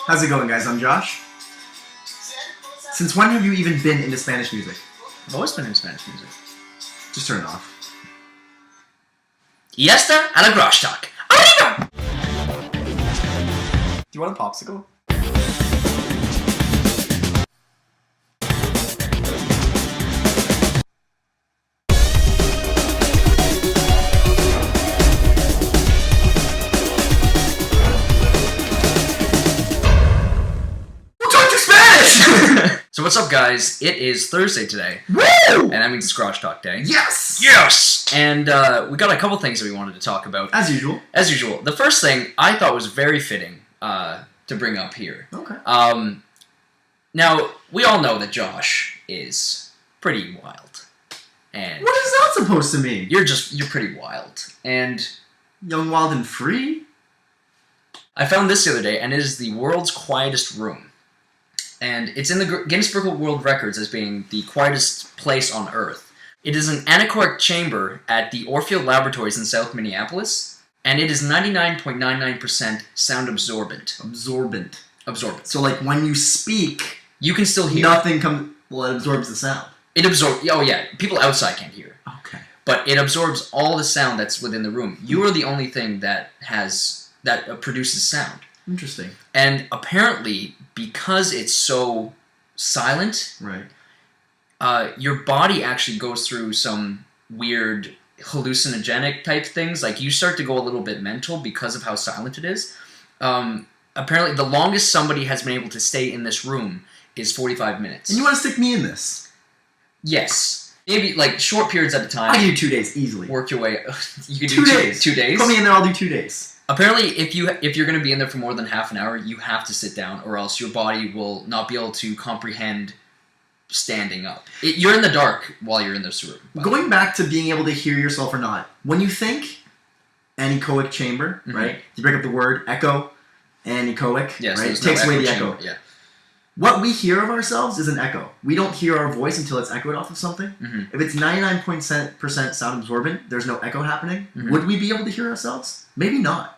How's it going, guys? I'm Josh. Since when have you even been into Spanish music? I've always been into Spanish music. Just turn it off. Y esta a la Grosh Talk. Arriba! Do you want a popsicle? So what's up, guys? It is Thursday today. Woo! And that means it's Grosh Talk Day. Yes! Yes! And we got a couple things that we wanted to talk about. As usual. As usual. The first thing I thought was very fitting to bring up here. Okay. Now, we all know that Josh is pretty wild. And what is that supposed to mean? you're pretty wild. And Young, wild, and free? I found this the other day, and it is the world's quietest room. And it's in the Guinness Book of World Records as being the quietest place on Earth. It is an anechoic chamber at the Orfield Laboratories in South Minneapolis, and it is 99.99% sound absorbent. Absorbent. So, like, when you speak, you can still hear. nothing comes... Well, it absorbs the sound. It absorbs... Oh, yeah. People outside can't hear. Okay. But it absorbs all the sound that's within the room. You are the only thing that produces sound. Interesting. And apparently, because it's so silent, right, your body actually goes through some weird hallucinogenic type things. Like, you start to go a little bit mental because of how silent it is. Apparently, the longest somebody has been able to stay in this room is 45 minutes. And you want to stick me in this? Yes. Maybe, like, short periods at a time. I can do 2 days, easily. Work your way... You can 2 do days. 2 days? Put me in there, I'll do 2 days. Apparently, if you're going to be in there for more than half an hour, you have to sit down, or else your body will not be able to comprehend standing up. You're in the dark while you're in this room. Going back to being able to hear yourself or not, when you think anechoic chamber, right? You break up the word echo, anechoic, yes, right? It no takes away the chamber. echo. Yeah. What we hear of ourselves is an echo. We don't hear our voice until it's echoed off of something. If it's 99% sound absorbent, there's no echo happening. Would we be able to hear ourselves? Maybe not.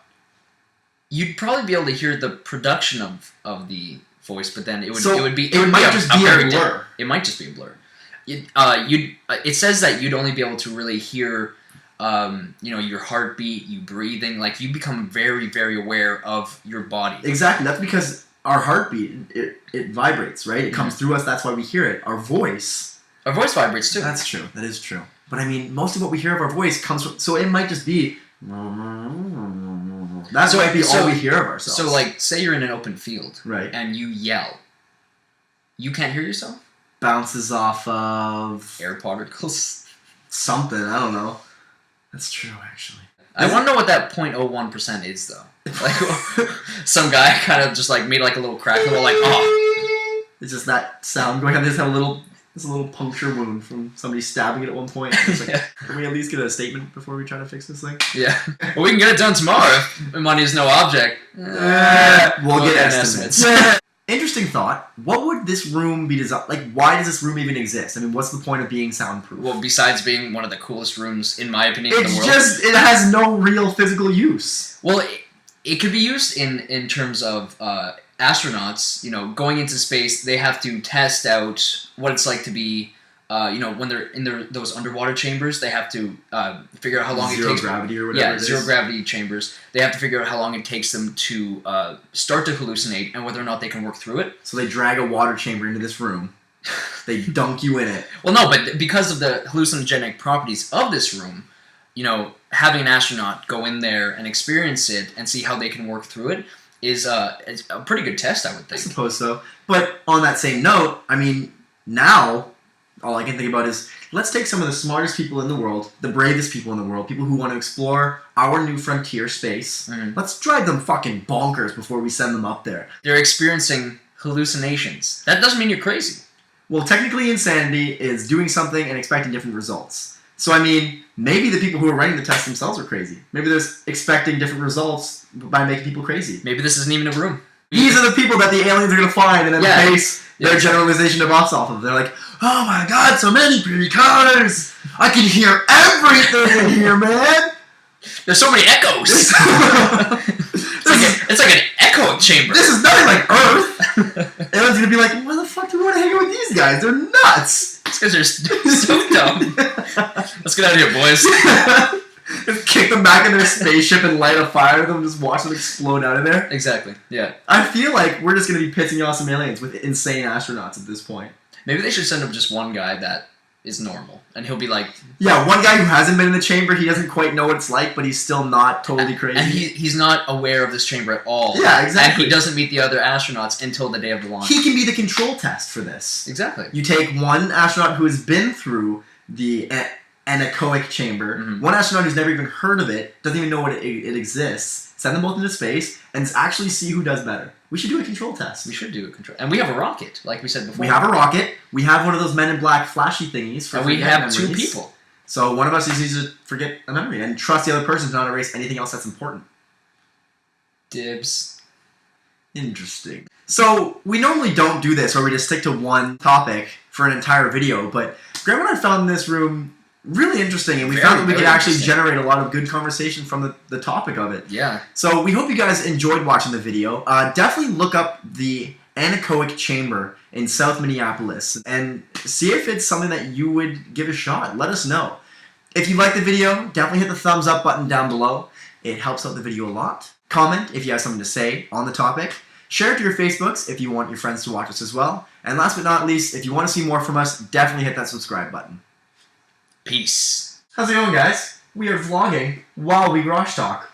You'd probably be able to hear the production of the voice, but then it might just be a blur. It might just be a blur. It says that you'd only be able to really hear, your heartbeat, you breathing. Like, you become very, very aware of your body. Exactly. That's because our heartbeat, it vibrates, right? It comes through us. That's why we hear it. Our voice vibrates too. That's true. That is true. But I mean, most of what we hear of our voice comes from... So it might just be... That might be all we hear of ourselves. So, like, say you're in an open field, right, and you yell. You can't hear yourself? Bounces off of... air particles? Something. I don't know. That's true, actually. I want to know what that 0.01% is, though. Like, some guy kind of just, like, made, like, a little crack, and we're like, oh. It's just that sound going on. They just have a little puncture wound from somebody stabbing it at one point. It's like, can we at least get a statement before we try to fix this thing? Yeah. Well, we can get it done tomorrow if money is no object. We'll get estimates. Interesting thought. What would this room be designed... Like, why does this room even exist? I mean, what's the point of being soundproof? Well, besides being one of the coolest rooms, in my opinion, in the world. It has no real physical use. Well, it could be used in terms of... astronauts, going into space, they have to test out what it's like to be, when they're in those underwater chambers, they have to figure out how long it takes... Zero gravity or whatever it is. Zero gravity chambers. They have to figure out how long it takes them to start to hallucinate and whether or not they can work through it. So they drag a water chamber into this room. They dunk you in it. Well, no, but because of the hallucinogenic properties of this room, having an astronaut go in there and experience it and see how they can work through it is a pretty good test, I would think. I suppose so. But on that same note, I mean, now, all I can think about is, let's take some of the smartest people in the world, the bravest people in the world, people who want to explore our new frontier space. Let's drive them fucking bonkers before we send them up there. They're experiencing hallucinations. That doesn't mean you're crazy. Well, technically insanity is doing something and expecting different results. So, I mean, maybe the people who are running the test themselves are crazy. Maybe they're expecting different results by making people crazy. Maybe this isn't even a room. These are the people that the aliens are going to find and then base their generalization of us off of. They're like, oh my god, so many pretty cars! I can hear everything in here, man! There's so many echoes! It's like an echo anechoic chamber. This is nothing like Earth. Everyone's gonna be like, why the fuck do we want to hang out with these guys? They're nuts. These guys are so dumb. Let's get out of here, boys. Just kick them back in their spaceship and light a fire to them, just watch them explode out of there. Exactly, yeah. I feel like we're just going to be pissing off some aliens with insane astronauts at this point. Maybe they should send up just one guy that is normal, and he'll be like... Yeah, one guy who hasn't been in the chamber, he doesn't quite know what it's like, but he's still not totally crazy. And he's not aware of this chamber at all. Yeah, exactly. And he doesn't meet the other astronauts until the day of the launch. He can be the control test for this. Exactly. You take one astronaut who has been through the anechoic chamber, one astronaut who's never even heard of it, doesn't even know what it exists, send them both into space, and actually see who does better. We should do a control test. We should do a control. And we have a rocket, like we said before. We have a rocket. We have one of those Men in Black flashy thingies. And we have 2 people. So one of us just needs to forget a memory and trust the other person to not erase anything else that's important. Dibs. Interesting. So we normally don't do this where we just stick to one topic for an entire video, but Graeme and I found this room really interesting, and we found that we could actually generate a lot of good conversation from the topic of it. Yeah. So we hope you guys enjoyed watching the video. Definitely look up the anechoic chamber in South Minneapolis and see if it's something that you would give a shot. Let us know. If you like the video, definitely hit the thumbs up button down below. It helps out the video a lot. Comment if you have something to say on the topic. Share it to your Facebooks if you want your friends to watch us as well. And last but not least, if you want to see more from us, definitely hit that subscribe button. Peace. How's it going, guys? We are vlogging while we Grosh talk.